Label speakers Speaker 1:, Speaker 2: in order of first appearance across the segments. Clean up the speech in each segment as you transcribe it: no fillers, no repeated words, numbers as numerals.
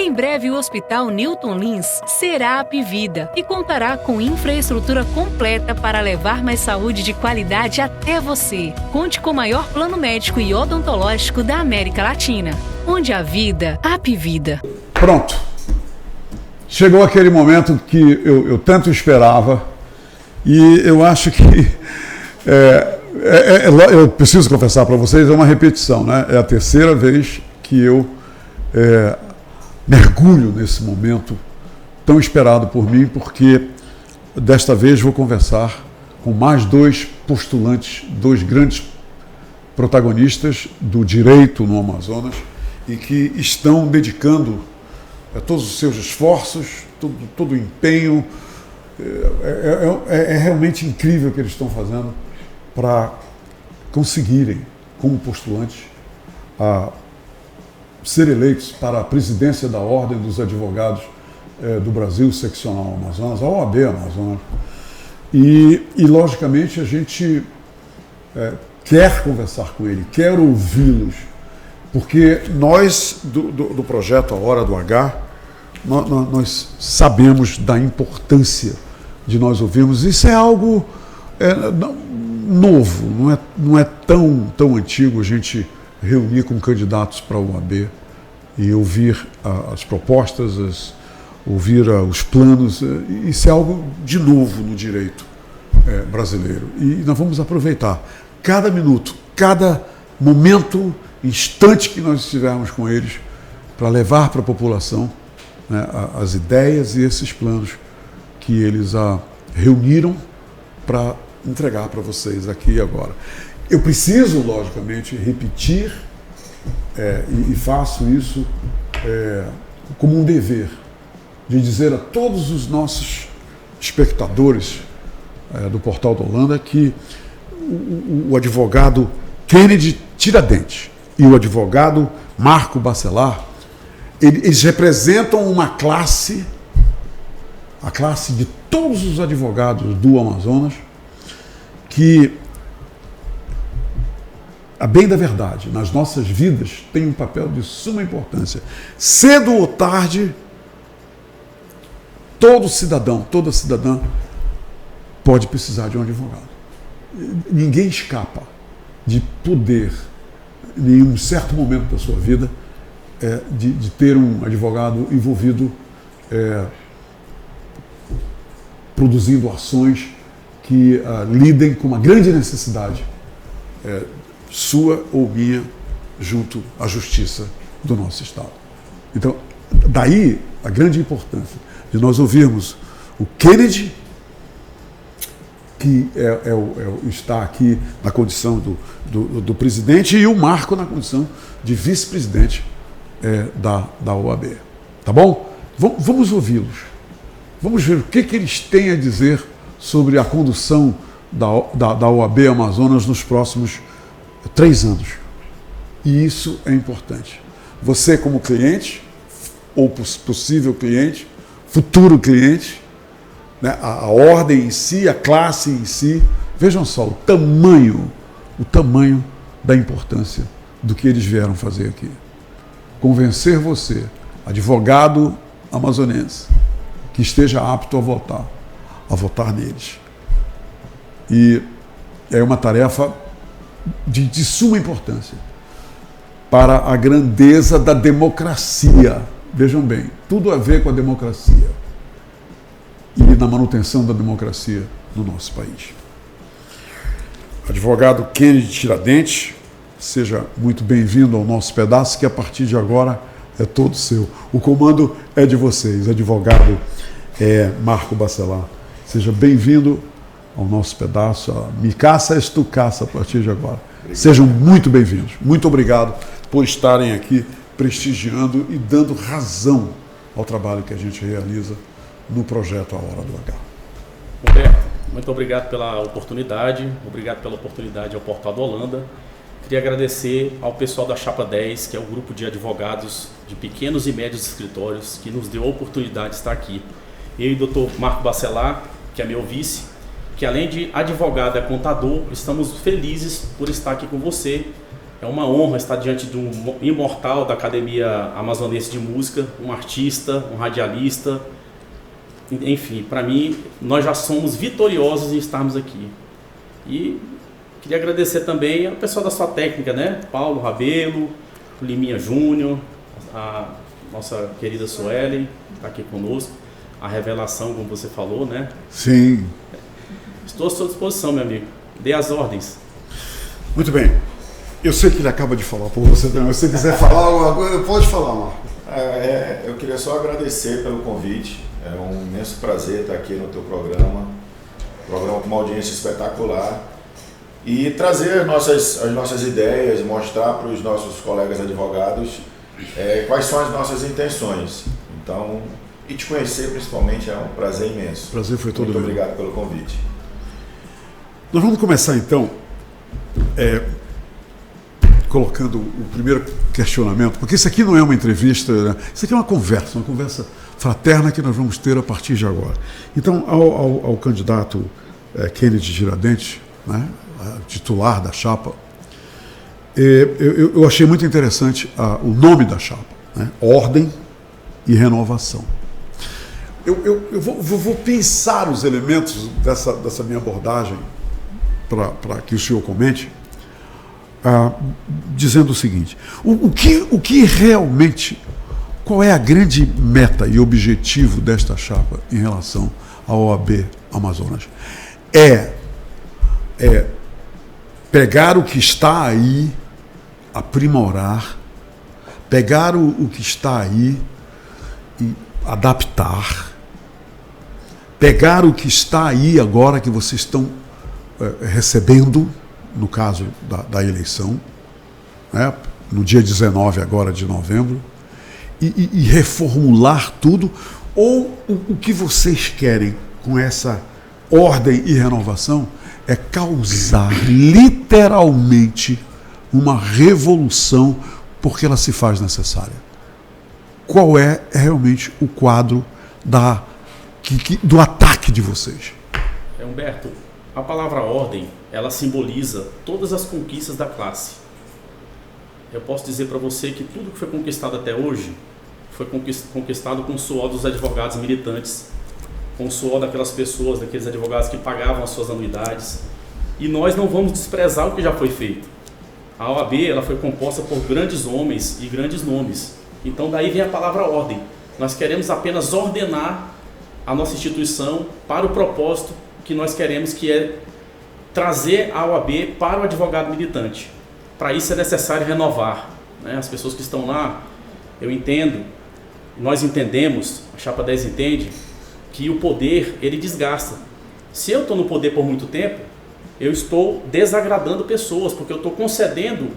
Speaker 1: Em breve, o Hospital Newton Lins será Apvida e contará com infraestrutura completa para levar mais saúde de qualidade até você. Conte com o maior plano médico e odontológico da América Latina. Onde há vida, há Apvida.
Speaker 2: Pronto. Chegou aquele momento que eu tanto esperava e eu acho que eu preciso confessar para vocês, é uma repetição, né? É a terceira vez que eu mergulho nesse momento tão esperado por mim, porque desta vez vou conversar com mais dois postulantes, dois grandes protagonistas do direito no Amazonas e que estão dedicando todos os seus esforços, todo o empenho. É realmente incrível o que eles estão fazendo para conseguirem, como postulantes, ser eleitos para a presidência da Ordem dos Advogados do Brasil, seccional Amazonas, a OAB Amazonas. E logicamente, a gente quer conversar com ele, quer ouvi-los, porque nós, do projeto A Hora do H, nós sabemos da importância de nós ouvirmos. Isso é algo novo, não é tão antigo a gente reunir com candidatos para a OAB e ouvir as propostas, ouvir os planos. Isso é algo de novo no direito brasileiro. E nós vamos aproveitar cada minuto, cada momento, instante que nós estivermos com eles para levar para a população, né, as ideias e esses planos que eles reuniram para entregar para vocês aqui e agora. Eu preciso, logicamente, repetir, e faço isso como um dever, de dizer a todos os nossos espectadores do Portal da Holanda que o advogado Kennedy Tiradentes e o advogado Marco Bacelar, eles representam uma classe, a classe de todos os advogados do Amazonas, que, a bem da verdade, nas nossas vidas tem um papel de suma importância. Cedo ou tarde, todo cidadão, toda cidadã pode precisar de um advogado. Ninguém escapa de poder, em um certo momento da sua vida, de ter um advogado envolvido produzindo ações que lidem com uma grande necessidade sua ou minha junto à justiça do nosso Estado. Então, daí a grande importância de nós ouvirmos o Kennedy, que está aqui na condição do presidente, e o Marco na condição de vice-presidente da OAB. Tá bom? Vamos ouvi-los. Vamos ver o que eles têm a dizer sobre a condução da OAB Amazonas nos próximos 3 anos. E isso é importante. Você, como cliente, ou possível cliente, futuro cliente, né, a ordem em si, a classe em si, vejam só o tamanho da importância do que eles vieram fazer aqui. Convencer você, advogado amazonense, que esteja apto a votar neles. E é uma tarefa de suma importância para a grandeza da democracia. Vejam bem, tudo a ver com a democracia e na manutenção da democracia no nosso país. Advogado Kennedy Tiradentes, seja muito bem-vindo ao nosso pedaço, que a partir de agora é todo seu. O comando é de vocês, advogado Marco Bacelar. Seja bem-vindo ao nosso pedaço. Mi casa es tu casa a partir de agora. Obrigado. Sejam muito bem-vindos. Muito obrigado por estarem aqui prestigiando e dando razão ao trabalho que a gente realiza no projeto A Hora do H.
Speaker 3: Roberto, muito obrigado pela oportunidade, ao Portal da Holanda. Queria agradecer ao pessoal da Chapa 10, que é o grupo de advogados de pequenos e médios escritórios, que nos deu a oportunidade de estar aqui. Eu e o Dr. Marco Bacelar, que é meu vice, que além de advogado é contador, estamos felizes por estar aqui com você. É uma honra estar diante de um imortal da Academia Amazonense de Música, um artista, um radialista. Enfim, para mim, nós já somos vitoriosos em estarmos aqui. E queria agradecer também ao pessoal da sua técnica, né? Paulo Rabelo, o Liminha Júnior, a nossa querida Suelen, que está aqui conosco. A revelação, como você falou, né?
Speaker 2: Sim.
Speaker 3: Estou à sua disposição, meu amigo. Dê as ordens.
Speaker 2: Muito bem. Eu sei que ele acaba de falar por você também. Se você quiser falar alguma coisa, pode falar, Marco.
Speaker 4: Eu queria só agradecer pelo convite. É um imenso prazer estar aqui no teu programa. Programa com uma audiência espetacular. E trazer as nossas ideias, mostrar para os nossos colegas advogados quais são as nossas intenções. Então, e te conhecer principalmente é um prazer imenso.
Speaker 2: O prazer foi todo meu.
Speaker 4: Muito obrigado pelo convite.
Speaker 2: Nós vamos começar então colocando o primeiro questionamento, porque isso aqui não é uma entrevista, né? Isso aqui é uma conversa fraterna que nós vamos ter a partir de agora. Então, ao candidato Kennedy Tiradentes, né, titular da chapa, eu achei muito interessante o nome da chapa, né? Ordem e Renovação. Eu vou pensar os elementos dessa minha abordagem para que o senhor comente, dizendo o seguinte: o que realmente, qual é a grande meta e objetivo desta chapa em relação à OAB Amazonas? É pegar o que está aí, aprimorar, pegar o que está aí e adaptar, pegar o que está aí agora que vocês estão recebendo, no caso da eleição, né, no dia 19 agora de novembro, e reformular tudo, ou o que vocês querem com essa ordem e renovação é causar literalmente uma revolução porque ela se faz necessária? Qual é realmente o quadro do ataque de vocês?
Speaker 3: Humberto, a palavra ordem, ela simboliza todas as conquistas da classe. Eu posso dizer para você que tudo que foi conquistado até hoje foi conquistado com o suor dos advogados militantes, com o suor daquelas pessoas, daqueles advogados que pagavam as suas anuidades. E nós não vamos desprezar o que já foi feito. A OAB, ela foi composta por grandes homens e grandes nomes. Então daí vem a palavra ordem. Nós queremos apenas ordenar a nossa instituição para o propósito que nós queremos, que é trazer a OAB para o advogado militante. Para isso é necessário renovar, né? As pessoas que estão lá, eu entendo, nós entendemos, a Chapa 10 entende, que o poder, ele desgasta. Se eu estou no poder por muito tempo, eu estou desagradando pessoas, porque eu estou concedendo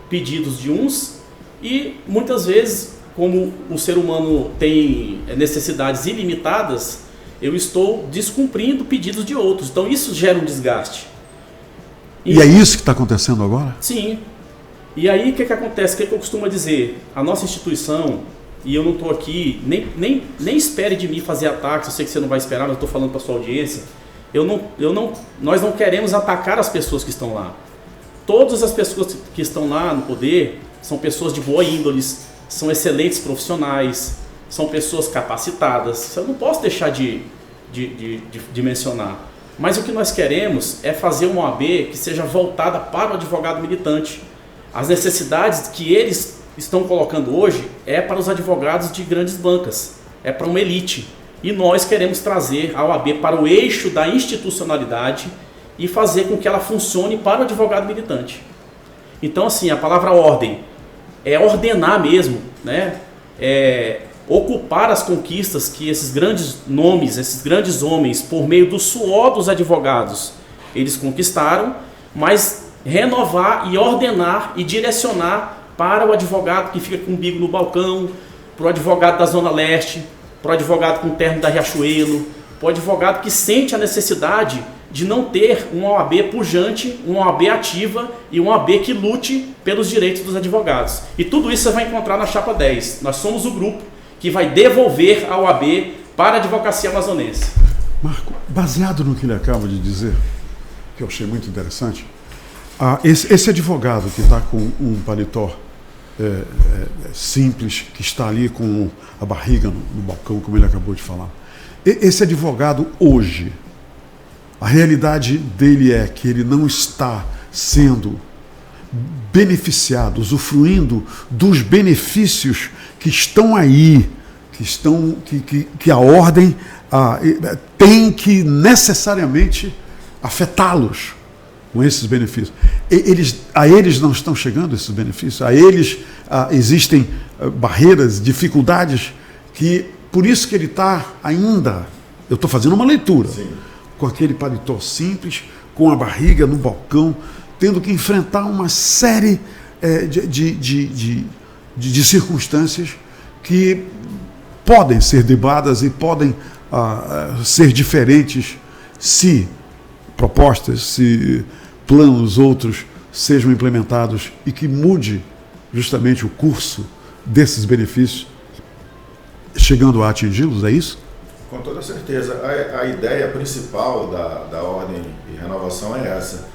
Speaker 3: pedidos de uns e muitas vezes, como o ser humano tem necessidades ilimitadas, eu estou descumprindo pedidos de outros. Então isso gera um desgaste.
Speaker 2: E é isso que está acontecendo agora?
Speaker 3: Sim. E aí o que acontece? O que eu costumo dizer? A nossa instituição, e eu não estou aqui, nem espere de mim fazer ataques, eu sei que você não vai esperar, mas eu estou falando para a sua audiência. Nós não queremos atacar as pessoas que estão lá. Todas as pessoas que estão lá no poder são pessoas de boa índole, são excelentes profissionais, são pessoas capacitadas. Eu não posso deixar de mencionar. Mas o que nós queremos é fazer uma OAB que seja voltada para o advogado militante. As necessidades que eles estão colocando hoje é para os advogados de grandes bancas, é para uma elite. E nós queremos trazer a OAB para o eixo da institucionalidade e fazer com que ela funcione para o advogado militante. Então, assim, a palavra ordem é ordenar mesmo, né? É ocupar as conquistas que esses grandes nomes, esses grandes homens, por meio do suor dos advogados, eles conquistaram, mas renovar e ordenar e direcionar para o advogado que fica com o umbigo no balcão, para o advogado da Zona Leste, para o advogado com o terno da Riachuelo, para o advogado que sente a necessidade de não ter uma OAB pujante, uma OAB ativa e uma OAB que lute pelos direitos dos advogados. E tudo isso você vai encontrar na Chapa 10. Nós somos o grupo que vai devolver a OAB para a advocacia amazonense.
Speaker 2: Marco, baseado no que ele acaba de dizer, que eu achei muito interessante, Esse advogado que está com um paletó simples, que está ali com a barriga no balcão, como ele acabou de falar, esse advogado hoje, a realidade dele é que ele não está sendo beneficiado, usufruindo dos benefícios que estão aí, que a ordem tem que necessariamente afetá-los com esses benefícios. A eles não estão chegando esses benefícios, a eles existem barreiras, dificuldades, que por isso que ele está ainda, eu estou fazendo uma leitura, sim, com aquele paletó simples, com a barriga no balcão, tendo que enfrentar uma série de circunstâncias que podem ser debadas e podem ser diferentes se propostas, se planos outros sejam implementados e que mude justamente o curso desses benefícios, chegando a atingi-los, é isso?
Speaker 4: Com toda certeza. A ideia principal da Ordem e Renovação é essa.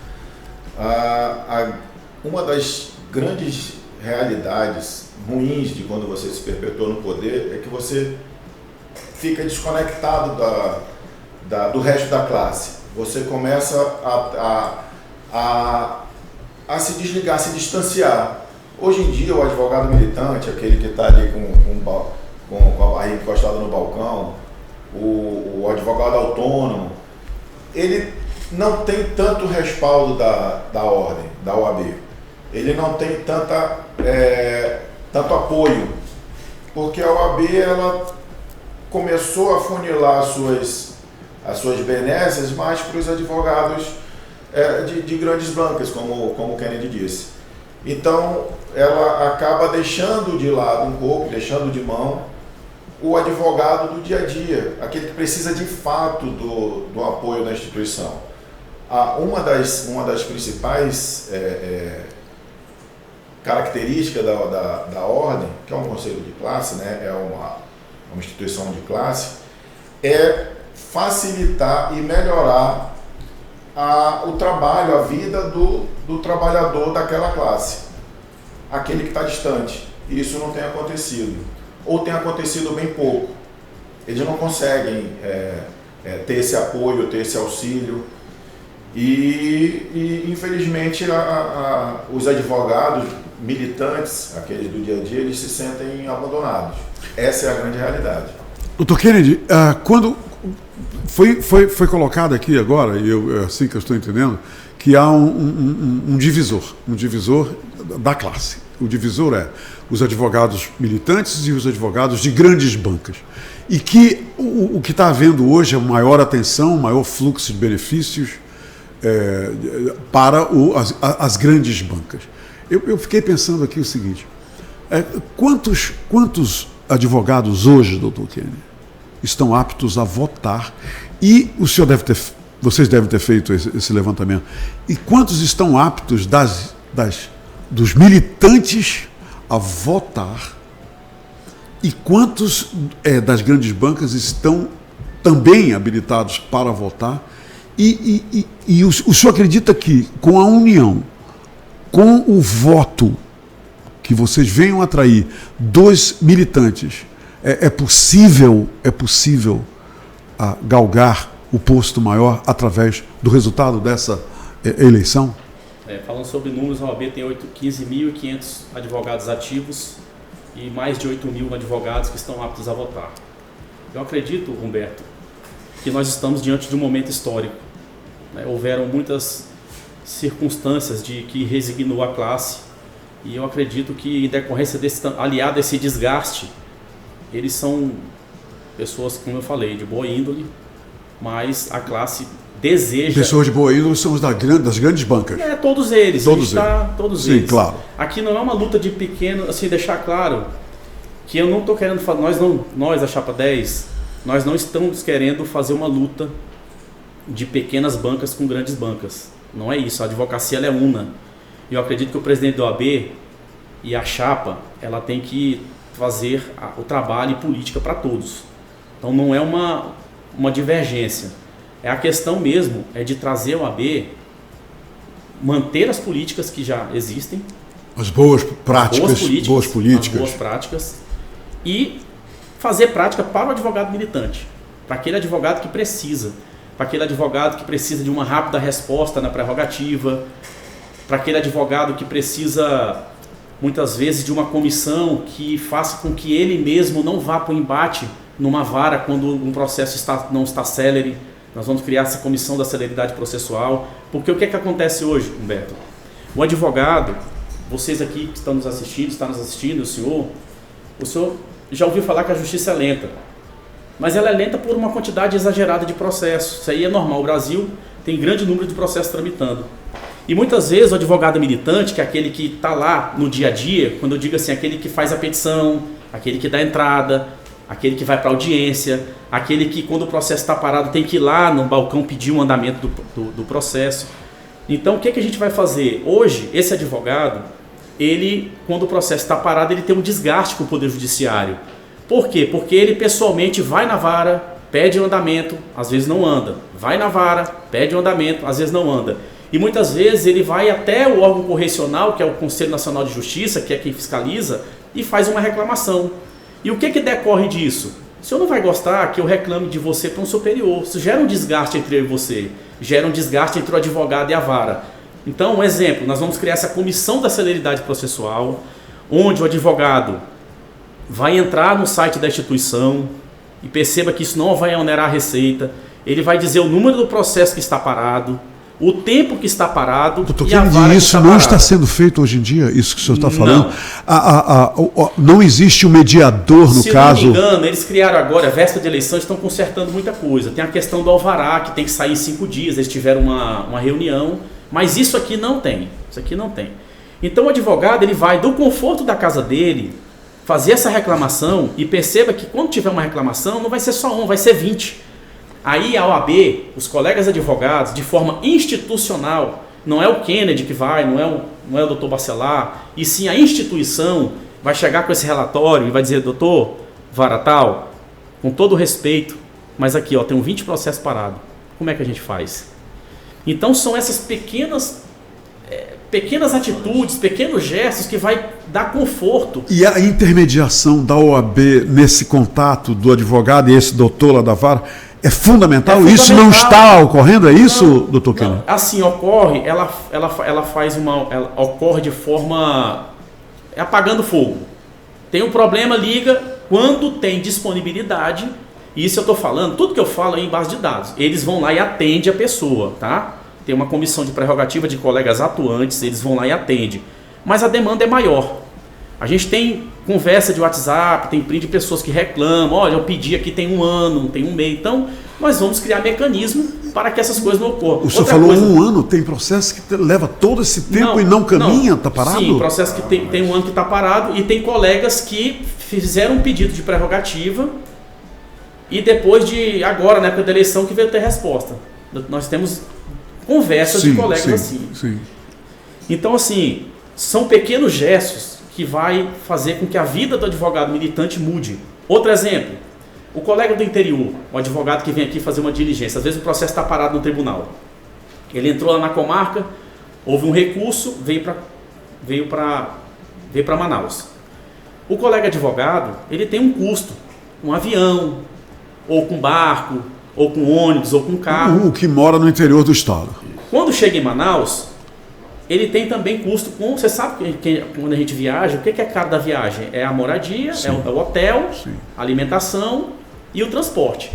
Speaker 4: Uma das grandes realidades ruins de quando você se perpetua no poder é que você fica desconectado do resto da classe. Você começa a se desligar, a se distanciar. Hoje em dia, o advogado militante, aquele que está ali com a barriga encostada no balcão, o advogado autônomo, ele não tem tanto respaldo da ordem, da OAB. Ele não tem tanto apoio, porque a OAB ela começou a funilar as suas benesses mais para os advogados de grandes bancas, como o Kennedy disse. Então, ela acaba deixando de lado um pouco, deixando de mão o advogado do dia a dia, aquele que precisa de fato do apoio da instituição. Uma das principais características da ordem, que é um conselho de classe, né, é uma instituição de classe, é facilitar e melhorar o trabalho, a vida do trabalhador daquela classe, aquele que está distante. E isso não tem acontecido, ou tem acontecido bem pouco. Eles não conseguem ter esse apoio, ter esse auxílio. E infelizmente, os advogados militantes, aqueles do dia a dia, eles se sentem abandonados. Essa é a grande realidade.
Speaker 2: Dr. Kennedy, quando foi colocado aqui agora, e assim que eu estou entendendo, que há um divisor da classe. O divisor é os advogados militantes e os advogados de grandes bancas. E que o que está havendo hoje é maior atenção, maior fluxo de benefícios para as grandes bancas. Eu fiquei pensando aqui o seguinte, quantos advogados hoje, doutor Kennedy, estão aptos a votar? E vocês devem ter feito esse levantamento. E quantos estão aptos dos militantes a votar? E quantos das grandes bancas estão também habilitados para votar? E o senhor acredita que, com a união, com o voto que vocês venham atrair dos militantes, é possível galgar o posto maior através do resultado dessa eleição?
Speaker 3: Falando sobre números, a OAB tem 15.500 advogados ativos e mais de 8.000 advogados que estão aptos a votar. Eu acredito, Humberto, que nós estamos diante de um momento histórico. Houveram muitas circunstâncias que resignou a classe, e eu acredito que, em decorrência aliado a esse desgaste, eles são pessoas, como eu falei, de boa índole, mas a classe deseja...
Speaker 2: Pessoas de boa índole são das grandes bancas.
Speaker 3: Todos eles. Todos
Speaker 2: Sim,
Speaker 3: eles.
Speaker 2: Claro.
Speaker 3: Aqui não é uma luta de pequeno, assim, deixar claro que eu não estou querendo falar, nós, a Chapa 10, nós não estamos querendo fazer uma luta de pequenas bancas com grandes bancas. Não é isso, a advocacia ela é una. E eu acredito que o presidente da OAB e a Chapa, ela tem que fazer o trabalho e política para todos. Então não é uma divergência. A questão mesmo é de trazer a OAB manter as políticas que já existem,
Speaker 2: as boas práticas,
Speaker 3: as boas práticas, e fazer prática para o advogado militante, para aquele advogado que precisa, para aquele advogado que precisa de uma rápida resposta na prerrogativa, para aquele advogado que precisa muitas vezes de uma comissão que faça com que ele mesmo não vá para o embate numa vara quando um processo não está célere. Nós vamos criar essa comissão da celeridade processual, porque o que é que acontece hoje, Humberto? O advogado, vocês aqui que estão nos assistindo, o senhor já ouviu falar que a justiça é lenta, mas ela é lenta por uma quantidade exagerada de processos. Isso aí é normal, o Brasil tem grande número de processos tramitando. E muitas vezes o advogado militante, que é aquele que está lá no dia a dia, quando eu digo assim, aquele que faz a petição, aquele que dá entrada, aquele que vai para a audiência, aquele que quando o processo está parado tem que ir lá no balcão pedir um andamento do processo. Então o que a gente vai fazer? Hoje, esse advogado, ele, quando o processo está parado, ele tem um desgaste com o Poder Judiciário. Por quê? Porque ele pessoalmente vai na vara, pede um andamento, às vezes não anda. Vai na vara, pede um andamento, às vezes não anda. E muitas vezes ele vai até o órgão correcional, que é o Conselho Nacional de Justiça, que é quem fiscaliza, e faz uma reclamação. E o que decorre disso? O senhor não vai gostar que eu reclame de você para um superior. Isso gera um desgaste entre eu e você. Gera um desgaste entre o advogado e a vara. Então, um exemplo, nós vamos criar essa comissão da celeridade processual, onde o advogado vai entrar no site da instituição e perceba que isso não vai onerar a receita. Ele vai dizer o número do processo que está parado, o tempo que está parado.
Speaker 2: Doutor
Speaker 3: e a vara
Speaker 2: isso
Speaker 3: que está
Speaker 2: não
Speaker 3: parada.
Speaker 2: está sendo feito hoje em dia, isso que o senhor está falando? Não existe um mediador no caso?
Speaker 3: Se não me engano, eles criaram agora, véspera de eleição, estão consertando muita coisa. Tem a questão do alvará, que tem que sair em 5 dias, eles tiveram uma reunião, mas isso aqui não tem. Isso aqui não tem. Então o advogado ele vai do conforto da casa dele fazer essa reclamação e perceba que quando tiver uma reclamação não vai ser só vai ser 20. Aí a OAB, os colegas advogados, de forma institucional, não é o Kennedy que vai, não é o doutor Bacelar, e sim a instituição vai chegar com esse relatório e vai dizer, doutor Varatal, com todo respeito, mas aqui tem 20 processos parados, como é que a gente faz? Então são essas pequenas atitudes, pequenos gestos que vai dar conforto.
Speaker 2: E a intermediação da OAB nesse contato do advogado e esse doutor lá da vara é fundamental? Isso não está ocorrendo, é isso, doutor Kennedy?
Speaker 3: Assim, ocorre, ela ocorre de forma apagando fogo. Tem um problema, liga, quando tem disponibilidade, isso eu estou falando, tudo que eu falo é em base de dados. Eles vão lá e atendem a pessoa, tá? Tem uma comissão de prerrogativa de colegas atuantes, eles vão lá e atendem. Mas a demanda é maior. A gente tem conversa de WhatsApp, tem print de pessoas que reclamam, olha, eu pedi aqui tem 1 ano, tem 1 mês. Então, nós vamos criar mecanismo para que essas coisas não ocorram.
Speaker 2: O senhor falou 1 ano, tem processo que leva todo esse tempo e não caminha, está parado?
Speaker 3: Sim, processo que tem 1 ano que está parado e tem colegas que fizeram um pedido de prerrogativa e depois agora, na época da eleição, que veio ter resposta. Nós temos conversas de colegas assim.
Speaker 2: Sim.
Speaker 3: Então, assim, são pequenos gestos que vai fazer com que a vida do advogado militante mude. Outro exemplo, o colega do interior, o advogado que vem aqui fazer uma diligência, às vezes o processo está parado no tribunal. Ele entrou lá na comarca, houve um recurso, veio para Manaus. O colega advogado, ele tem um custo, um avião, ou com barco, ou com ônibus, ou com carro.
Speaker 2: O que mora no interior do estado.
Speaker 3: Quando chega em Manaus, ele tem também custo com... Você sabe que quando a gente viaja, o que é caro da viagem? É a moradia, é o hotel, a alimentação e o transporte.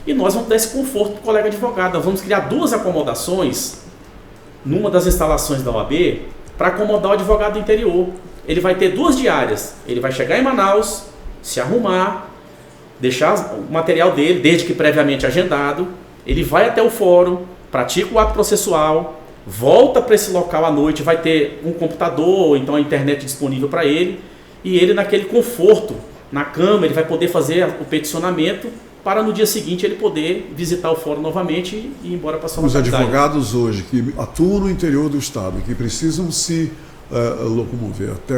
Speaker 3: E nós vamos dar esse conforto para o colega advogado. Nós vamos criar 2 acomodações numa das instalações da OAB para acomodar o advogado do interior. Ele vai ter 2 diárias. Ele vai chegar em Manaus, se arrumar, deixar o material dele, desde que previamente agendado. Ele vai até o fórum, pratica o ato processual, volta para esse local à noite, vai ter um computador, então a internet disponível para ele, e ele naquele conforto, na cama, ele vai poder fazer o peticionamento para no dia seguinte ele poder visitar o fórum novamente e ir embora para a sua localidade.
Speaker 2: Os advogados hoje que atuam no interior do estado, que precisam se locomover até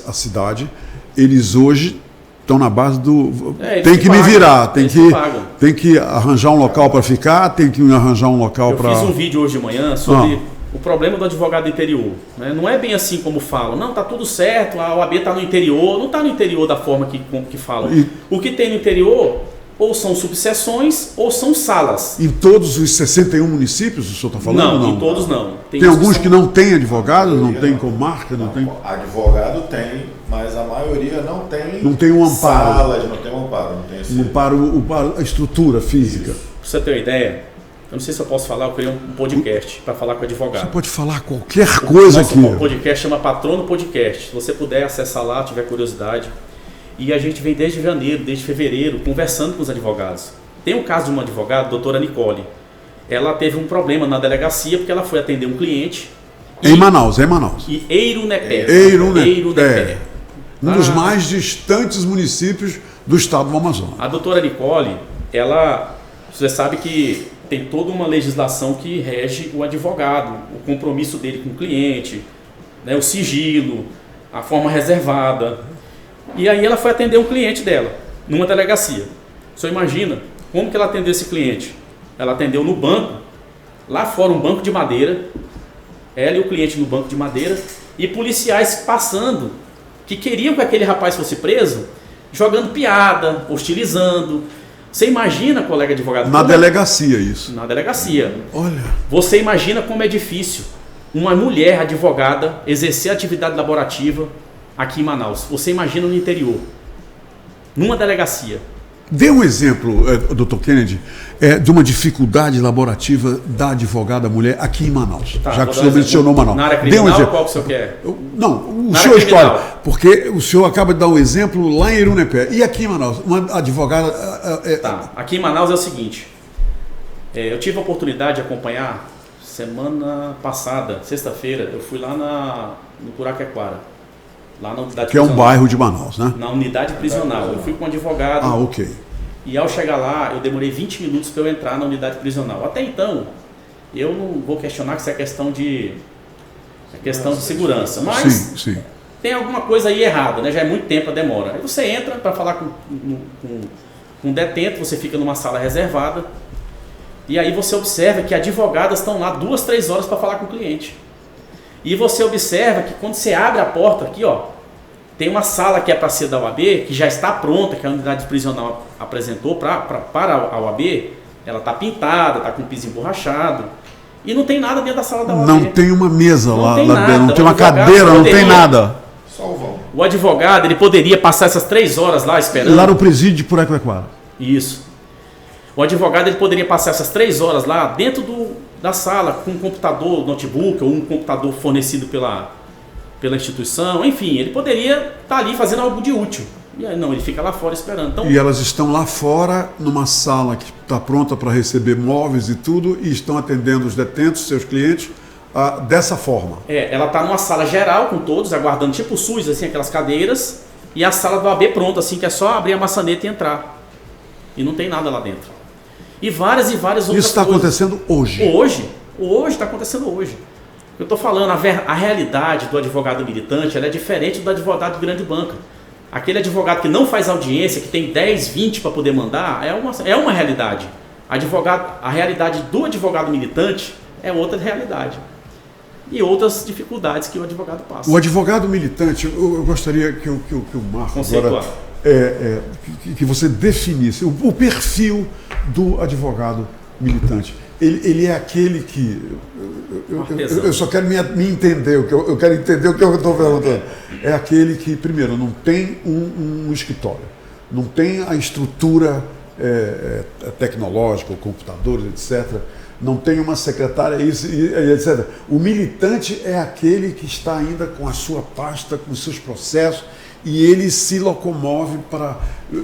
Speaker 2: a cidade, eles hoje estão na base do... tem que me virar, tem que arranjar um local para ficar, tem que arranjar um local para...
Speaker 3: Eu fiz um vídeo hoje de manhã sobre o problema do advogado do interior, né? Não é bem assim como falam. Não, tá tudo certo, a OAB está no interior. Não está no interior da forma que falam. O que tem no interior ou são subseções ou são salas.
Speaker 2: Em todos os 61 municípios o senhor está falando?
Speaker 3: Não, em todos não.
Speaker 2: Tem alguns que não têm advogado, não tem comarca, não tem...
Speaker 4: Advogado tem, mas a maioria não tem.
Speaker 2: Não tem um amparo.
Speaker 4: Salas, não tem um amparo. Não tem esse...
Speaker 2: a estrutura física.
Speaker 3: Para você ter uma ideia, eu não sei se eu posso falar, eu criei um podcast para falar com o advogado.
Speaker 2: Você pode falar qualquer coisa aqui.
Speaker 3: O podcast chama Patrono Podcast. Se você puder acessar lá, tiver curiosidade. E a gente vem desde janeiro, desde fevereiro, conversando com os advogados. Tem um caso de uma advogada, a doutora Nicole. Ela teve um problema na delegacia porque ela foi atender um cliente.
Speaker 2: Em Manaus.
Speaker 3: E Eirunepé.
Speaker 2: Eirunepé. Um dos mais distantes municípios do estado do Amazonas.
Speaker 3: A doutora Nicole, você sabe que tem toda uma legislação que rege o advogado, o compromisso dele com o cliente, né, o sigilo, a forma reservada. E aí ela foi atender um cliente dela, numa delegacia. Você imagina como que ela atendeu esse cliente? Ela atendeu no banco, lá fora um banco de madeira, ela e o cliente no banco de madeira, e policiais passando, que queriam que aquele rapaz fosse preso, jogando piada, hostilizando. Você imagina, colega advogado...
Speaker 2: Na delegacia isso.
Speaker 3: Na delegacia.
Speaker 2: Olha.
Speaker 3: Você imagina como é difícil uma mulher advogada exercer atividade laborativa aqui em Manaus. Você imagina no interior, numa delegacia.
Speaker 2: Dê um exemplo, Dr. Kennedy, de uma dificuldade laborativa da advogada mulher aqui em Manaus.
Speaker 3: Tá,
Speaker 2: já que o senhor mencionou Manaus.
Speaker 3: Na área criminal, qual que o senhor quer?
Speaker 2: Não, o senhor escolhe, porque o senhor acaba de dar um exemplo lá em Eirunepé. E aqui em Manaus, uma advogada...
Speaker 3: Tá, aqui em Manaus é o seguinte, eu tive a oportunidade de acompanhar, semana passada, sexta-feira, eu fui lá no Curaquequara. Lá na unidade
Speaker 2: que é um bairro de Manaus, né?
Speaker 3: Na unidade prisional. Eu fui com um advogado.
Speaker 2: Ah, ok.
Speaker 3: E ao chegar lá, eu demorei 20 minutos para eu entrar na unidade prisional. Até então, eu não vou questionar que isso é questão de segurança. Mas
Speaker 2: sim.
Speaker 3: Tem alguma coisa aí errada, né? Já é muito tempo a demora. Aí você entra para falar com um detento, você fica numa sala reservada. E aí você observa que advogadas estão lá 2, 3 horas para falar com o cliente. E você observa que quando você abre a porta aqui, ó, tem uma sala que é para ser da OAB, que já está pronta, que a unidade prisional apresentou para a OAB, ela está pintada, está com o piso emborrachado, e não tem nada dentro da sala da OAB.
Speaker 2: Não tem uma mesa lá dentro, não tem uma cadeira,
Speaker 3: não
Speaker 2: tem nada.
Speaker 4: Só o vão.
Speaker 3: O advogado, ele poderia passar essas 3 horas lá esperando.
Speaker 2: Lá no presídio de Curaquequara.
Speaker 3: Isso. O advogado, ele poderia passar essas 3 horas lá dentro da sala, com um computador, notebook, ou um computador fornecido pela instituição, enfim, ele poderia estar ali fazendo algo de útil. E aí não, ele fica lá fora esperando. Então,
Speaker 2: e elas estão lá fora, numa sala que está pronta para receber móveis e tudo, e estão atendendo os detentos, seus clientes, dessa forma.
Speaker 3: Ela está numa sala geral com todos, aguardando tipo SUS, assim, aquelas cadeiras, e a sala do AB pronta, assim, que é só abrir a maçaneta e entrar. E não tem nada lá dentro. E várias outras coisas.
Speaker 2: Isso está acontecendo hoje?
Speaker 3: Hoje, está acontecendo hoje. Eu estou falando, a realidade do advogado militante, ela é diferente do advogado de grande banca. Aquele advogado que não faz audiência, que tem 10, 20 para poder mandar, é uma realidade. A realidade do advogado militante é outra realidade. E outras dificuldades que o advogado passa.
Speaker 2: O advogado militante, eu gostaria que o Marco agora, que você definisse o perfil do advogado militante. Ele é aquele que... Eu só quero me entender, eu quero entender o que eu estou perguntando. É aquele que, primeiro, não tem um escritório, não tem a estrutura tecnológica, computadores, etc., não tem uma secretária, isso, etc. O militante é aquele que está ainda com a sua pasta, com os seus processos, e ele se locomove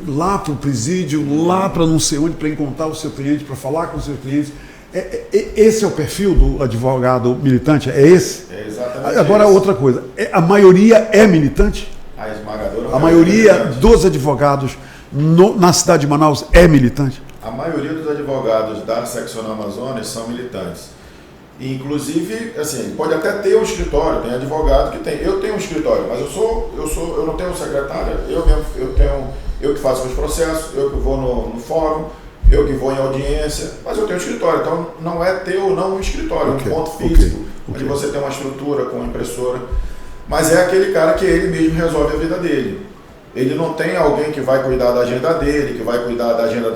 Speaker 2: lá para o presídio, lá para não sei onde, para encontrar o seu cliente, para falar com os seus clientes. Esse é o perfil do advogado militante? É esse?
Speaker 4: É exatamente.
Speaker 2: Agora,
Speaker 4: esse.
Speaker 2: outra coisa, a maioria é militante?
Speaker 4: A esmagadora.
Speaker 2: A maioria dos advogados na cidade de Manaus é militante?
Speaker 4: A maioria dos advogados da seccional Amazonas são militantes. Inclusive, assim, pode até ter um escritório, tem advogado que tem. Eu tenho um escritório, mas eu não tenho secretária, eu que faço os processos, eu que vou no fórum, eu que vou em audiência, mas eu tenho um escritório, então não é ter ou não um escritório, um ponto físico, onde você tem uma estrutura com impressora, mas é aquele cara que ele mesmo resolve a vida dele. Ele não tem alguém que vai cuidar da agenda dele, que vai cuidar da agenda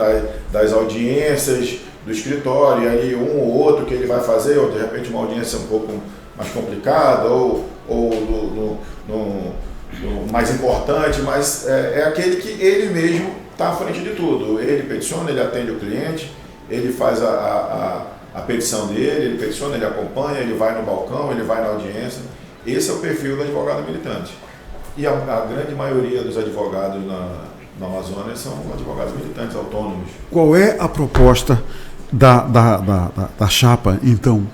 Speaker 4: das audiências, do escritório, e aí um ou outro que ele vai fazer, ou de repente uma audiência um pouco mais complicada, ou no mais importante, mas é aquele que ele mesmo está à frente de tudo. Ele peticiona, ele atende o cliente, ele faz a petição dele, ele peticiona, ele acompanha, ele vai no balcão, ele vai na audiência. Esse é o perfil do advogado militante. E a grande maioria dos advogados na Amazônia são advogados militantes, autônomos.
Speaker 2: Qual é a proposta da chapa, então,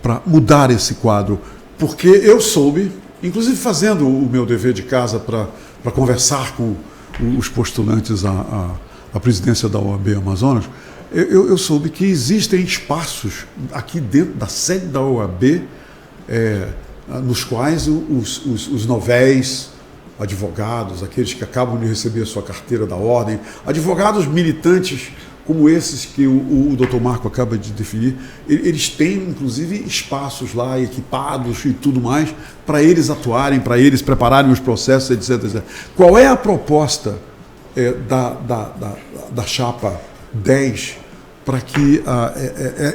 Speaker 2: para mudar esse quadro? Porque eu soube, inclusive fazendo o meu dever de casa para conversar com os postulantes à presidência da OAB Amazonas, eu soube que existem espaços aqui dentro da sede da OAB, nos quais os novéis, advogados, aqueles que acabam de receber a sua carteira da ordem, advogados militantes como esses que o Dr. Marco acaba de definir, eles têm inclusive espaços lá equipados e tudo mais para eles atuarem, para eles prepararem os processos, etc, etc. Qual é a proposta da chapa 10 para que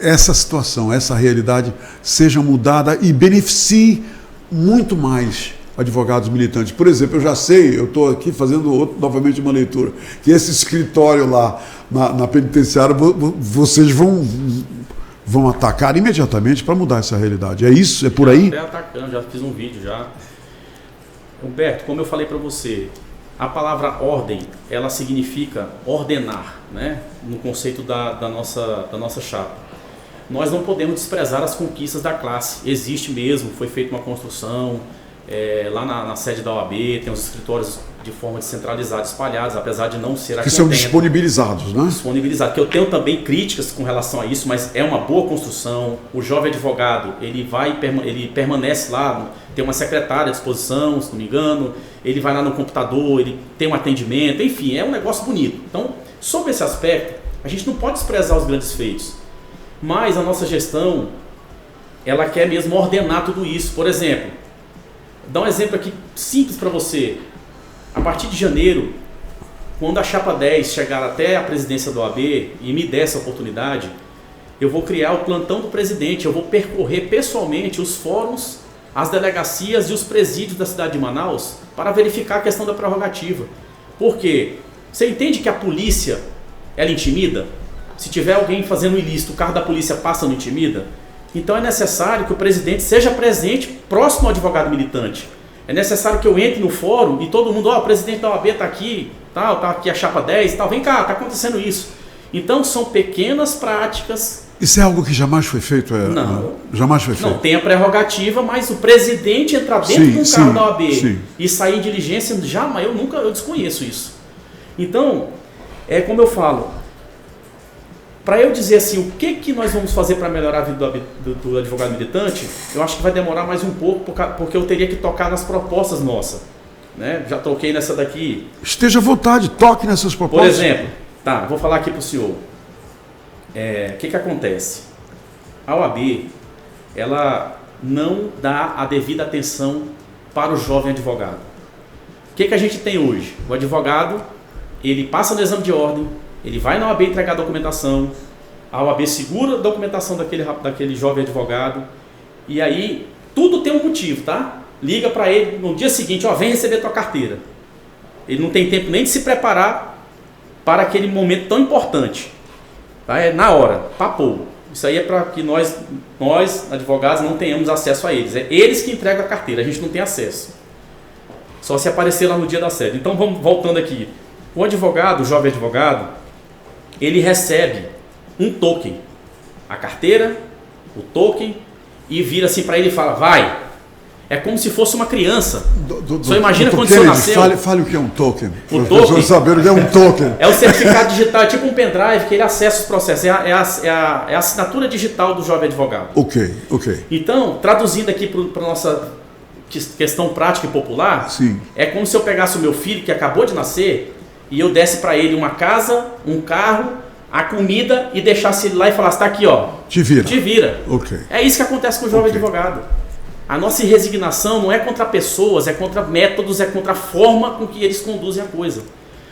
Speaker 2: essa situação, essa realidade seja mudada e beneficie muito mais advogados militantes? Por exemplo, eu já sei, eu estou aqui fazendo novamente uma leitura, que esse escritório lá na penitenciária, vocês vão atacar imediatamente para mudar essa realidade. É isso? É por aí?
Speaker 3: Até atacando, já fiz um vídeo já. Humberto, como eu falei para você, a palavra ordem, ela significa ordenar, né? No conceito da nossa chapa. Nós não podemos desprezar as conquistas da classe. Existe mesmo, foi feita uma construção lá na sede da OAB, tem os escritórios de forma descentralizada, espalhados, apesar de não ser
Speaker 2: que são disponibilizados, né?
Speaker 3: Disponibilizados, que eu tenho também críticas com relação a isso, mas é uma boa construção. O jovem advogado, ele permanece lá, tem uma secretária à disposição, se não me engano, ele vai lá no computador, ele tem um atendimento, enfim, é um negócio bonito. Então, sobre esse aspecto, a gente não pode desprezar os grandes feitos, mas a nossa gestão, ela quer mesmo ordenar tudo isso. Por exemplo, dá um exemplo aqui simples para você. A partir de janeiro, quando a chapa 10 chegar até a presidência da OAB e me der essa oportunidade, eu vou criar o plantão do presidente, eu vou percorrer pessoalmente os fóruns, as delegacias e os presídios da cidade de Manaus para verificar a questão da prerrogativa. Por quê? Você entende que a polícia, ela intimida? Se tiver alguém fazendo ilícito, o carro da polícia passa, não intimida? Então é necessário que o presidente seja presente próximo ao advogado militante. É necessário que eu entre no fórum e todo mundo, o presidente da OAB está aqui, tá aqui a chapa 10, vem cá, está acontecendo isso. Então são pequenas práticas. Isso
Speaker 2: é algo que jamais foi feito?
Speaker 3: Não.
Speaker 2: Jamais foi feito?
Speaker 3: Não, tem a prerrogativa, mas o presidente entrar dentro de um carro da OAB e sair em diligência, jamais, eu desconheço isso. Então, é como eu falo, para eu dizer assim, o que nós vamos fazer para melhorar a vida do advogado militante, eu acho que vai demorar mais um pouco, porque eu teria que tocar nas propostas nossas. Né? Já toquei nessa daqui.
Speaker 2: Esteja à vontade, toque nessas propostas.
Speaker 3: Por exemplo, vou falar aqui para o senhor. O que acontece? A OAB, ela não dá a devida atenção para o jovem advogado. O que a gente tem hoje? O advogado, ele passa no exame de ordem, ele vai na OAB entregar a documentação, a OAB segura a documentação daquele jovem advogado, e aí tudo tem um motivo, tá? Liga para ele no dia seguinte, vem receber tua carteira. Ele não tem tempo nem de se preparar para aquele momento tão importante. Tá? É na hora, papou. Isso aí é para que nós, advogados, não tenhamos acesso a eles. É eles que entregam a carteira, a gente não tem acesso. Só se aparecer lá no dia da sede. Então vamos voltando aqui. O advogado, o jovem advogado, ele recebe um token, a carteira, o token, e vira assim para ele e fala, vai. É como se fosse uma criança. Só imagina quando você nasceu.
Speaker 2: Fale o que é um token.
Speaker 3: O token,
Speaker 2: pessoas saberem o que é um token.
Speaker 3: É o certificado digital, é tipo um pendrive que ele acessa os processos. É a assinatura digital do jovem advogado.
Speaker 2: Ok.
Speaker 3: Então, traduzindo aqui para a nossa questão prática e popular,
Speaker 2: sim,
Speaker 3: é como se eu pegasse o meu filho que acabou de nascer e eu desse para ele uma casa, um carro a comida e deixasse ele lá e falasse, tá aqui, ó.
Speaker 2: Te vira.
Speaker 3: Te vira.
Speaker 2: Ok.
Speaker 3: É isso que acontece com o jovem
Speaker 2: Ok.
Speaker 3: advogado. A nossa resignação não é contra pessoas, é contra métodos, é contra a forma com que eles conduzem a coisa.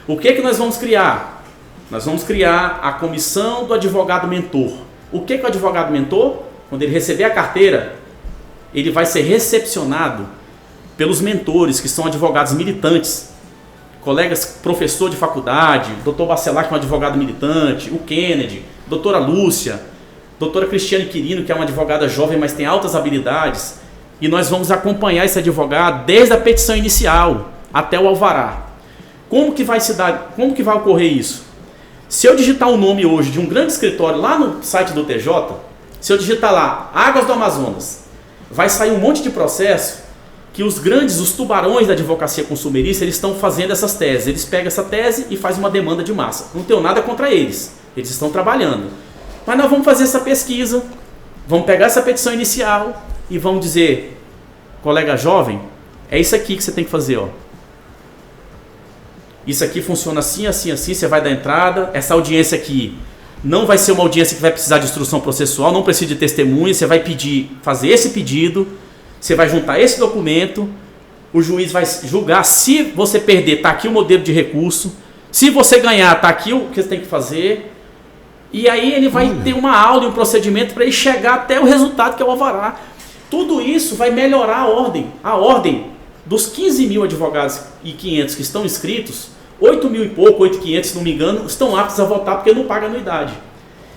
Speaker 3: O que nós vamos criar? Nós vamos criar a comissão do advogado mentor. O que é o advogado mentor? Quando ele receber a carteira, ele vai ser recepcionado pelos mentores, que são advogados militantes, colegas, professor de faculdade, Dr. Bacelar, que é um advogado militante, o Kennedy, doutora Lúcia, doutora Cristiane Quirino, que é uma advogada jovem, mas tem altas habilidades, e nós vamos acompanhar esse advogado desde a petição inicial até o alvará. Como que vai ocorrer isso? Se eu digitar o nome hoje de um grande escritório lá no site do TJ, se eu digitar lá, Águas do Amazonas, vai sair um monte de processo que os tubarões da advocacia consumerista, eles estão fazendo essas teses. Eles pegam essa tese e fazem uma demanda de massa. Não tenho nada contra eles. Eles estão trabalhando. Mas nós vamos fazer essa pesquisa, vamos pegar essa petição inicial e vamos dizer, colega jovem, é isso aqui que você tem que fazer, ó. Isso aqui funciona assim, assim, assim, você vai dar entrada. Essa audiência aqui não vai ser uma audiência que vai precisar de instrução processual, não precisa de testemunha, você vai fazer esse pedido, você vai juntar esse documento, o juiz vai julgar. Se você perder, está aqui o modelo de recurso. Se você ganhar, está aqui o que você tem que fazer. E aí ele vai ter uma aula e um procedimento para ele chegar até o resultado que é o alvará. Tudo isso vai melhorar a ordem. A ordem dos 15 mil advogados e 500 que estão inscritos, 8 mil e pouco, 8.500, se não me engano, estão aptos a votar porque não pagam anuidade.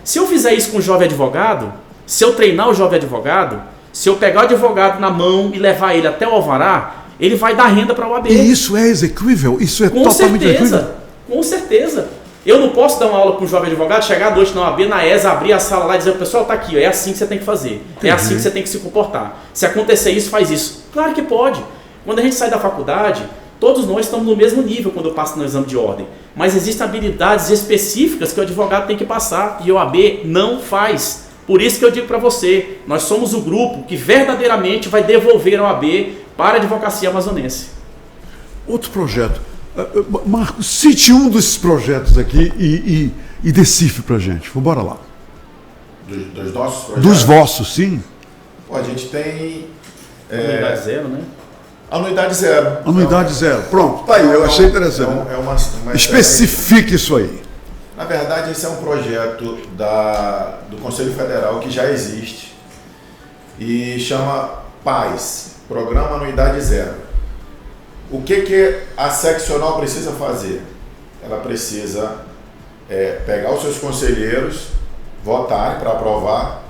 Speaker 3: Se eu fizer isso com o jovem advogado, se eu treinar o jovem advogado, se eu pegar o advogado na mão e levar ele até o alvará, ele vai dar renda para a OAB.
Speaker 2: E isso é execuível? Isso é totalmente execuível?
Speaker 3: Com certeza. Eu não posso dar uma aula para um jovem advogado, chegar à noite na OAB, na ESA, abrir a sala lá e dizer, pessoal, tá aqui, ó, é assim que você tem que fazer. Entendi. É assim que você tem que se comportar. Se acontecer isso, faz isso. Claro que pode. Quando a gente sai da faculdade, todos nós estamos no mesmo nível quando eu passo no exame de ordem. Mas existem habilidades específicas que o advogado tem que passar e a OAB não faz. Por isso que eu digo para você, nós somos o grupo que verdadeiramente vai devolver a OAB para a advocacia amazonense.
Speaker 2: Outro projeto. Marcos, cite um desses projetos aqui e decifre para a gente. Vamos lá.
Speaker 4: Dos nossos projetos?
Speaker 2: Dos vossos, sim.
Speaker 4: Pô, a gente tem...
Speaker 3: Anuidade zero, né?
Speaker 4: Anuidade zero.
Speaker 2: Anuidade zero. Pronto, tá aí, eu achei interessante.
Speaker 4: Uma
Speaker 2: especifique isso aí.
Speaker 4: Na verdade, esse é um projeto do Conselho Federal que já existe e chama PAS, Programa Anuidade Zero. O que a seccional precisa fazer? Ela precisa pegar os seus conselheiros, votarem para aprovar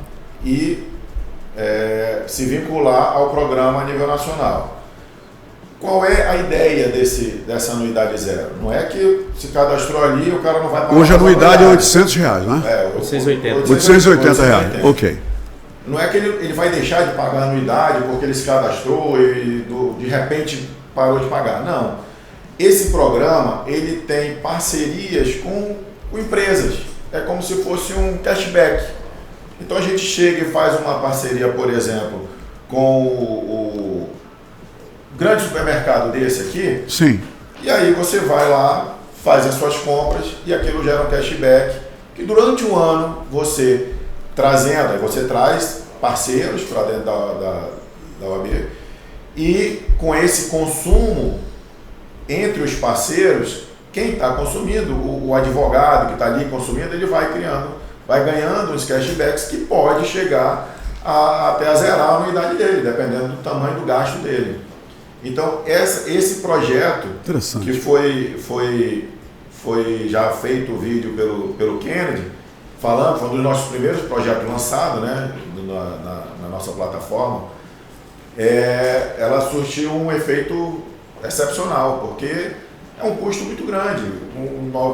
Speaker 4: e se vincular ao programa a nível nacional. Qual é a ideia dessa anuidade zero? Não é que se cadastrou ali o cara não vai pagar.
Speaker 2: Hoje a anuidade é R$800, né?
Speaker 3: É, 880.
Speaker 2: R$880, ok.
Speaker 4: Não é que ele vai deixar de pagar a anuidade porque ele se cadastrou e de repente parou de pagar. Não. Esse programa ele tem parcerias com empresas. É como se fosse um cashback. Então a gente chega e faz uma parceria, por exemplo, com o grande supermercado desse aqui.
Speaker 2: Sim.
Speaker 4: E aí você vai lá, faz as suas compras e aquilo gera um cashback que durante um ano você traz parceiros para dentro da OAB e com esse consumo entre os parceiros, quem está consumindo, o advogado que está ali consumindo, ele vai ganhando uns cashbacks que pode chegar até a zerar a anuidade dele, dependendo do tamanho do gasto dele. Então, esse projeto, que foi já feito o vídeo pelo Kennedy, foi um dos nossos primeiros projetos lançados, né, na nossa plataforma, ela surtiu um efeito excepcional, porque é um custo muito grande,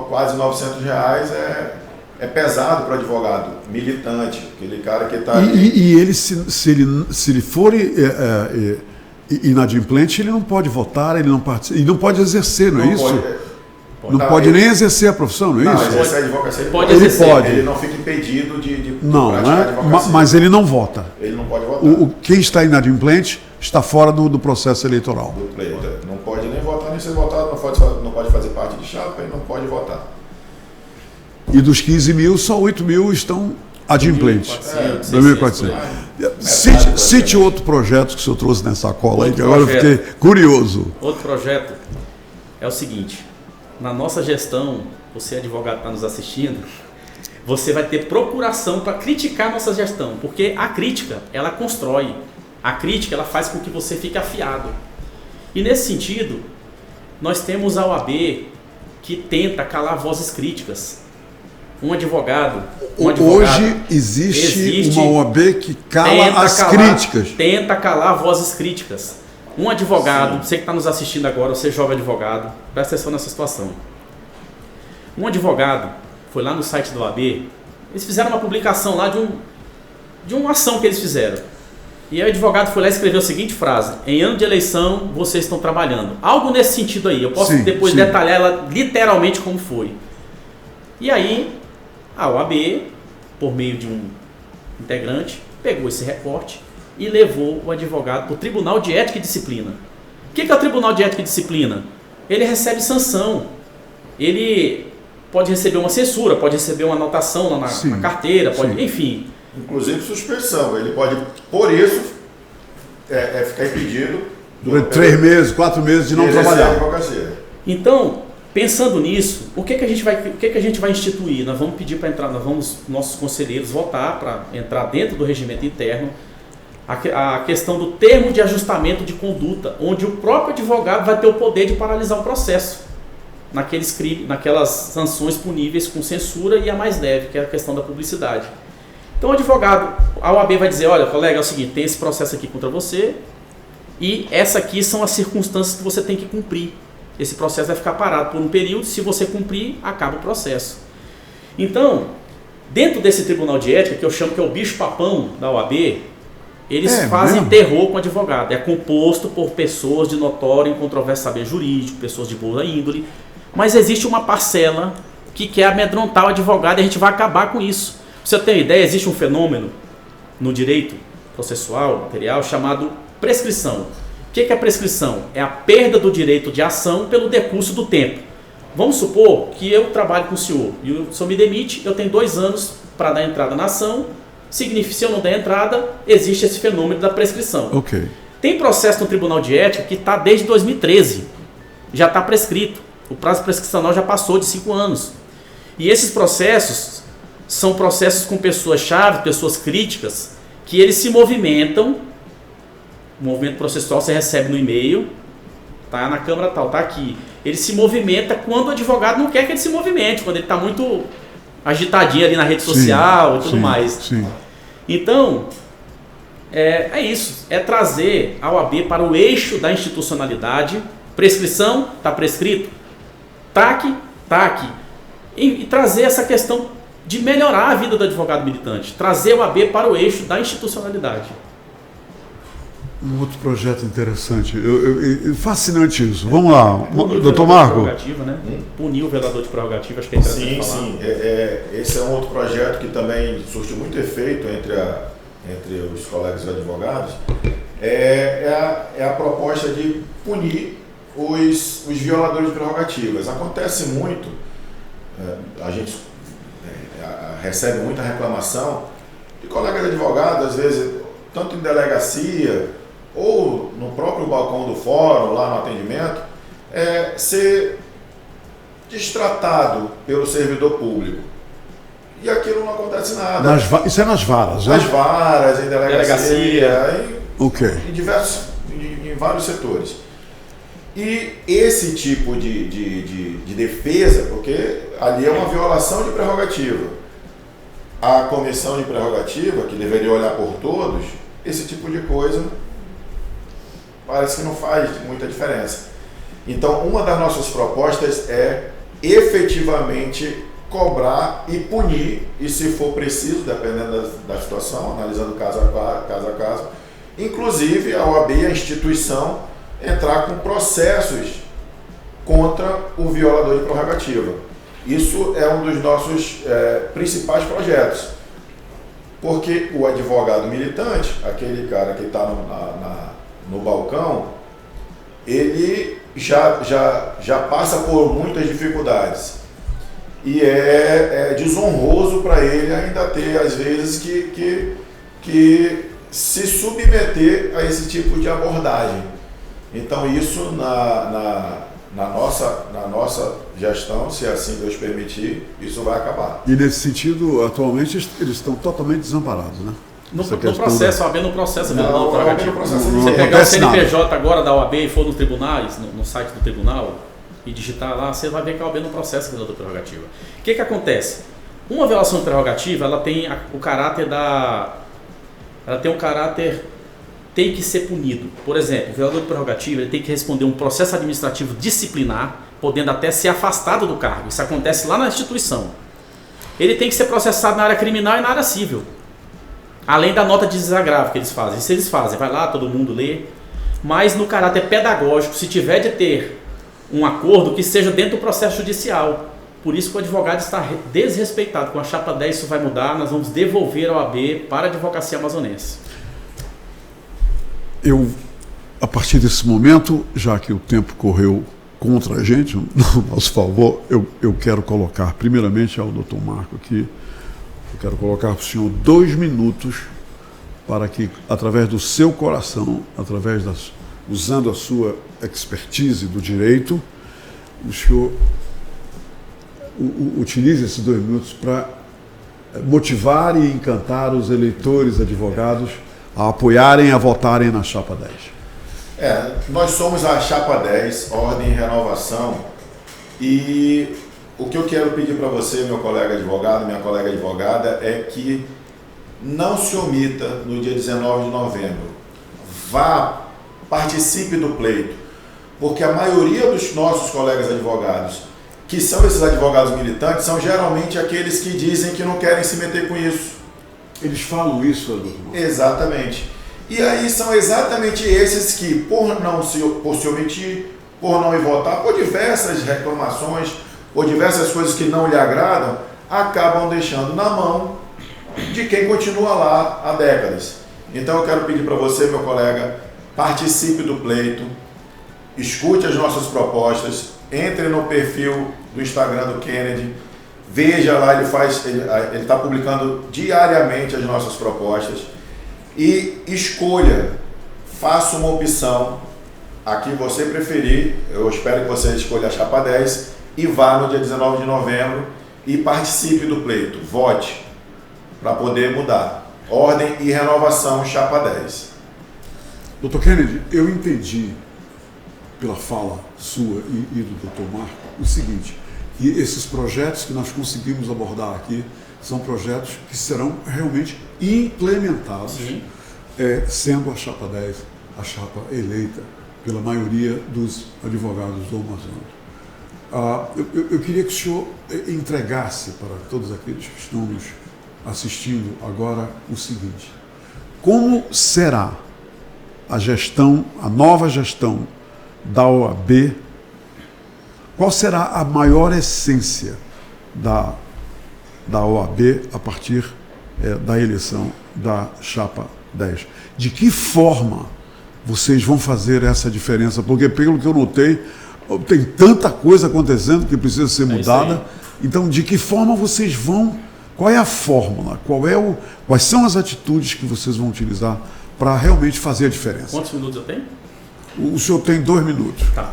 Speaker 4: quase R$900 é pesado para o advogado militante, aquele cara que está...
Speaker 2: E ele, se ele for... inadimplente, ele não pode votar, ele não participa, e não pode exercer, não é isso? Não pode nem exercer a profissão, não é isso?
Speaker 4: Não, exercer a advocacia, ele
Speaker 3: pode
Speaker 4: exercer.
Speaker 2: Pode.
Speaker 4: Ele não fica impedido de
Speaker 2: não,
Speaker 4: praticar a advocacia.
Speaker 2: Mas ele não vota.
Speaker 4: Ele não pode votar.
Speaker 2: Quem está inadimplente está fora do processo eleitoral.
Speaker 4: Não pode nem votar, nem ser votado, não pode fazer parte de chapa e não pode votar.
Speaker 2: E dos 15 mil, só 8 mil estão adimplentes. 2.400. Cite outro projeto que o senhor trouxe nessa cola aí, que agora eu fiquei curioso.
Speaker 3: Outro projeto é o seguinte: na nossa gestão, você advogado está nos assistindo, você vai ter procuração para criticar a nossa gestão, porque a crítica, ela constrói. A crítica, ela faz com que você fique afiado. E nesse sentido, nós temos a OAB que tenta calar vozes críticas. Um advogado...
Speaker 2: Hoje existe uma OAB que cala as críticas.
Speaker 3: Tenta calar vozes críticas. Um advogado, você que está nos assistindo agora, você jovem advogado, presta atenção nessa situação. Um advogado foi lá no site da OAB, eles fizeram uma publicação lá de uma ação que eles fizeram. E aí o advogado foi lá e escreveu a seguinte frase: em ano de eleição, vocês estão trabalhando. Algo nesse sentido aí. Eu posso depois detalhar ela literalmente como foi. E aí, a OAB, por meio de um integrante, pegou esse recorte e levou o advogado para o Tribunal de Ética e Disciplina. O que é o Tribunal de Ética e Disciplina? Ele recebe sanção. Ele pode receber uma censura, pode receber uma anotação lá na carteira, pode, enfim...
Speaker 4: Inclusive suspensão, ele pode, por isso, ficar impedido
Speaker 2: durante 3 meses, 4 meses de não trabalhar.
Speaker 3: Então, pensando nisso, o que a gente vai instituir? Nós vamos pedir para entrar, nossos conselheiros votar para entrar dentro do regimento interno a questão do termo de ajustamento de conduta, onde o próprio advogado vai ter o poder de paralisar o processo naquelas sanções puníveis com censura e a mais leve, que é a questão da publicidade. Então o advogado, a OAB vai dizer: olha, colega, é o seguinte, tem esse processo aqui contra você e essa aqui são as circunstâncias que você tem que cumprir. Esse processo vai ficar parado por um período, se você cumprir, acaba o processo. Então, dentro desse tribunal de ética, que eu chamo que é o bicho-papão da OAB, eles fazem terror com o advogado. É composto por pessoas de notório e incontroverso saber jurídico, pessoas de boa índole, mas existe uma parcela que quer amedrontar o advogado e a gente vai acabar com isso. Pra você ter uma ideia, existe um fenômeno no direito processual, material, chamado prescrição. O que é a prescrição? É a perda do direito de ação pelo decurso do tempo. Vamos supor que eu trabalho com o senhor e o senhor me demite, eu tenho 2 anos para dar entrada na ação, significa que se eu não der entrada, existe esse fenômeno da prescrição.
Speaker 2: Okay.
Speaker 3: Tem processo no Tribunal de Ética que está desde 2013, já está prescrito. O prazo prescricional já passou de 5 anos. E esses processos são processos com pessoas-chave, pessoas críticas, que eles se movimentam. O movimento processual você recebe no e-mail, tá na Câmara tal, tá aqui. Ele se movimenta quando o advogado não quer que ele se movimente, quando ele está muito agitadinho ali na rede social e tudo mais.
Speaker 2: Sim.
Speaker 3: Então, é isso. É trazer a OAB para o eixo da institucionalidade. Prescrição, está prescrito. TAC, TAC. E trazer essa questão de melhorar a vida do advogado militante, trazer o AB para o eixo da institucionalidade.
Speaker 2: Um outro projeto interessante, fascinante isso. Vamos lá, doutor Marco.
Speaker 3: Né? Punir o violador de prerrogativa, acho que é interessante falar.
Speaker 4: Sim. Esse é um outro projeto que também surtiu muito efeito entre os colegas advogados. É a proposta de punir os violadores de prerrogativas. Acontece muito, a gente recebe muita reclamação de colegas advogados, às vezes, tanto em delegacia ou no próprio balcão do fórum, lá no atendimento, ser destratado pelo servidor público. E aquilo não acontece nada.
Speaker 2: Isso é nas varas,
Speaker 4: né? Nas varas, em delegacia, em vários setores. E esse tipo de defesa, porque ali é uma violação de prerrogativa. A comissão de prerrogativa, que deveria olhar por todos, esse tipo de coisa parece que não faz muita diferença. Então, uma das nossas propostas é efetivamente cobrar e punir, e se for preciso, dependendo da situação, analisando caso a caso, inclusive a OAB, a instituição, entrar com processos contra o violador de prerrogativa. Isso é um dos nossos principais projetos, porque o advogado militante, aquele cara que está no balcão, ele já passa por muitas dificuldades. e é desonroso para ele ainda ter, às vezes, que se submeter a esse tipo de abordagem. Então isso na nossa gestão, se assim Deus permitir, isso vai acabar.
Speaker 2: E nesse sentido, atualmente, eles estão totalmente desamparados, né?
Speaker 3: No processo, a OAB no processo mesmo,
Speaker 4: não,
Speaker 3: prerrogativa. Você pegar o CNPJ agora da OAB e for nos tribunais, no site do tribunal, e digitar lá, você vai ver que a OAB no processo da prerrogativa. O que acontece? Uma violação de prerrogativa, ela tem o caráter tem que ser punido. Por exemplo, o violador de prerrogativa ele tem que responder um processo administrativo disciplinar, podendo até ser afastado do cargo. Isso acontece lá na instituição. Ele tem que ser processado na área criminal e na área civil. Além da nota de desagravo que eles fazem. Isso eles fazem, vai lá, todo mundo lê. Mas no caráter pedagógico, se tiver de ter um acordo, que seja dentro do processo judicial. Por isso que o advogado está desrespeitado. Com a Chapa 10 isso vai mudar, nós vamos devolver a OAB para a advocacia amazonense.
Speaker 2: Eu, a partir desse momento, já que o tempo correu contra a gente, no nosso favor, eu quero colocar primeiramente ao Dr. Marco aqui, eu quero colocar para o senhor 2 minutos para que, através do seu coração, usando a sua expertise do direito, o senhor utilize esses 2 minutos para motivar e encantar os eleitores advogados a apoiarem, a votarem na Chapa 10.
Speaker 4: Nós somos a Chapa 10, Ordem e Renovação, e o que eu quero pedir para você, meu colega advogado, minha colega advogada, é que não se omita no dia 19 de novembro. Vá, participe do pleito, porque a maioria dos nossos colegas advogados, que são esses advogados militantes, são geralmente aqueles que dizem que não querem se meter com isso.
Speaker 2: Eles falam isso, doutor?
Speaker 4: Exatamente. E aí são exatamente esses que, por se omitir, por não ir votar, por diversas reclamações, por diversas coisas que não lhe agradam, acabam deixando na mão de quem continua lá há décadas. Então eu quero pedir para você, meu colega, participe do pleito, escute as nossas propostas, entre no perfil do Instagram do Kennedy, veja lá, ele está publicando diariamente as nossas propostas e escolha, faça uma opção a que você preferir. Eu espero que você escolha a Chapa 10 e vá no dia 19 de novembro e participe do pleito, vote para poder mudar. Ordem e Renovação, Chapa 10.
Speaker 2: Dr. Kennedy, eu entendi pela fala sua e do Dr. Marco o seguinte, que esses projetos que nós conseguimos abordar aqui são projetos que serão realmente implementados, sendo a Chapa 10 a chapa eleita pela maioria dos advogados do Amazonas. Eu queria que o senhor entregasse para todos aqueles que estão nos assistindo agora o seguinte: como será a nova gestão da OAB? Qual será a maior essência da OAB a partir da eleição da Chapa 10? De que forma vocês vão fazer essa diferença? Porque, pelo que eu notei, tem tanta coisa acontecendo que precisa ser mudada. Então, de que forma vocês vão? Qual é a fórmula? Quais são as atitudes que vocês vão utilizar para realmente fazer a diferença?
Speaker 3: Quantos minutos eu tenho?
Speaker 2: O senhor tem 2 minutos.
Speaker 3: Tá.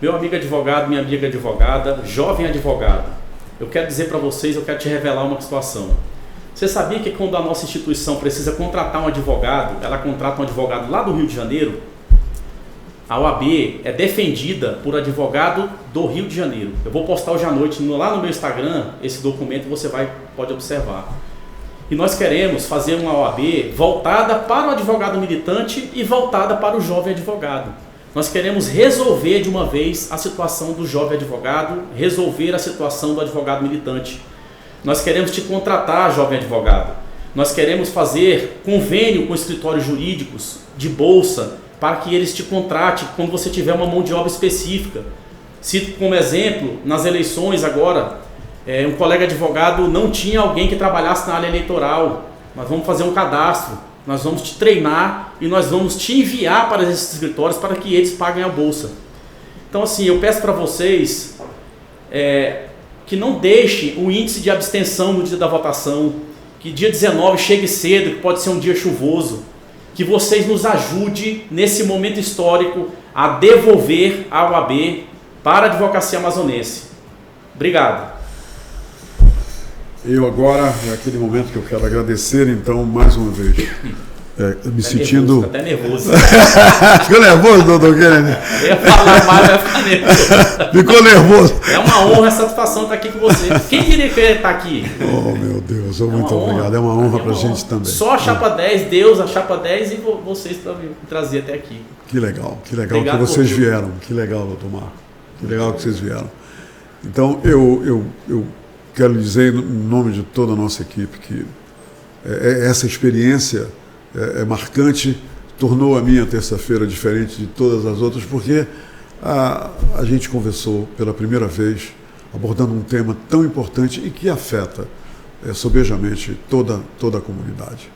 Speaker 3: Meu amigo advogado, minha amiga advogada, jovem advogado, eu quero dizer para vocês, eu quero te revelar uma situação. Você sabia que quando a nossa instituição precisa contratar um advogado, ela contrata um advogado lá do Rio de Janeiro? A OAB é defendida por advogado do Rio de Janeiro. Eu vou postar hoje à noite lá no meu Instagram esse documento, você pode observar. E nós queremos fazer uma OAB voltada para o advogado militante e voltada para o jovem advogado. Nós queremos resolver de uma vez a situação do jovem advogado, resolver a situação do advogado militante. Nós queremos te contratar, jovem advogado. Nós queremos fazer convênio com escritórios jurídicos de bolsa para que eles te contratem quando você tiver uma mão de obra específica. Cito como exemplo, nas eleições agora, um colega advogado não tinha alguém que trabalhasse na área eleitoral. Nós vamos fazer um cadastro, nós vamos te treinar e nós vamos te enviar para esses escritórios para que eles paguem a bolsa. Então assim, eu peço para vocês que não deixe o índice de abstenção no dia da votação, que dia 19 chegue cedo, que pode ser um dia chuvoso, que vocês nos ajudem nesse momento histórico a devolver a OAB para a advocacia amazonense. Obrigado.
Speaker 2: Eu agora, é aquele momento que eu quero agradecer, então, mais uma vez. Me sentindo...
Speaker 3: Até nervoso.
Speaker 2: Ficou nervoso, doutor Kennedy?
Speaker 3: Eu ia falar mais, vai ficar nervoso.
Speaker 2: Ficou nervoso.
Speaker 3: É uma honra e satisfação estar aqui com você. Quem diria que eu ia estar aqui?
Speaker 2: Oh, meu Deus, muito obrigado. É uma honra para a gente também.
Speaker 3: Só a Chapa 10, Deus, a Chapa 10 e vocês para me trazer até aqui.
Speaker 2: Que legal
Speaker 3: Obrigado
Speaker 2: que vocês vieram. Que legal, doutor Marco. Que legal que vocês vieram. Então, eu quero dizer, em nome de toda a nossa equipe, que essa experiência é marcante, tornou a minha terça-feira diferente de todas as outras, porque a gente conversou pela primeira vez, abordando um tema tão importante e que afeta sobejamente toda a comunidade.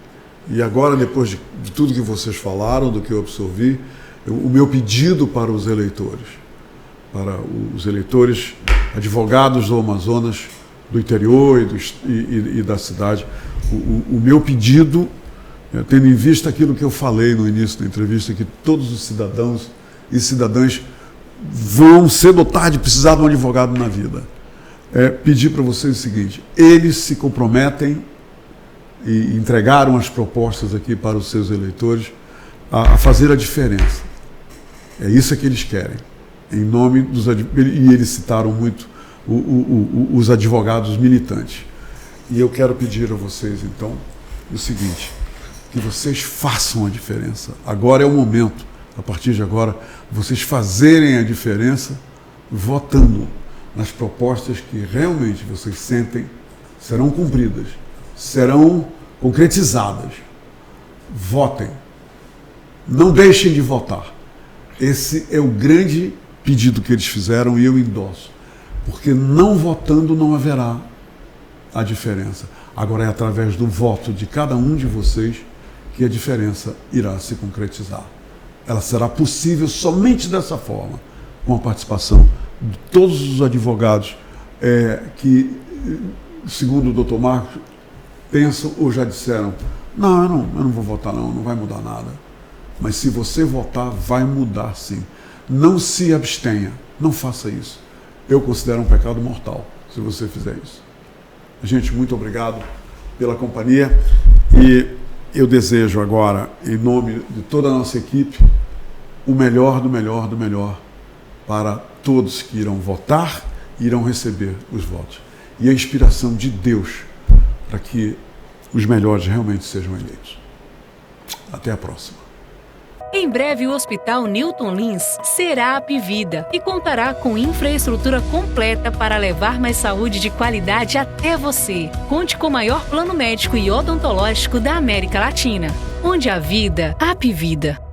Speaker 2: E agora, depois de tudo que vocês falaram, do que eu absorvi, o meu pedido para os eleitores advogados do Amazonas, do interior e da cidade, o meu pedido, tendo em vista aquilo que eu falei no início da entrevista, que todos os cidadãos e cidadãs vão cedo ou tarde precisar de um advogado na vida. Pedir para vocês o seguinte: eles se comprometem e entregaram as propostas aqui para os seus eleitores a fazer a diferença. É isso que eles querem. Em nome dos e eles citaram muito os advogados militantes. E eu quero pedir a vocês, então, o seguinte: que vocês façam a diferença. Agora é o momento, a partir de agora, vocês fazerem a diferença votando nas propostas que realmente vocês sentem serão cumpridas, serão concretizadas. Votem. Não deixem de votar. Esse é o grande pedido que eles fizeram e eu endosso. Porque não votando não haverá a diferença. Agora é através do voto de cada um de vocês que a diferença irá se concretizar. Ela será possível somente dessa forma, com a participação de todos os advogados que, segundo o Dr. Marcos, pensam ou já disseram: não, eu não vou votar não vai mudar nada. Mas se você votar, vai mudar sim. Não se abstenha, não faça isso. Eu considero um pecado mortal se você fizer isso. Gente, muito obrigado pela companhia e eu desejo agora, em nome de toda a nossa equipe, o melhor do melhor do melhor para todos que irão votar e irão receber os votos. E a inspiração de Deus para que os melhores realmente sejam eleitos. Até a próxima.
Speaker 1: Em breve, o Hospital Newton Lins será Apvida e contará com infraestrutura completa para levar mais saúde de qualidade até você. Conte com o maior plano médico e odontológico da América Latina. Onde a vida, Apvida.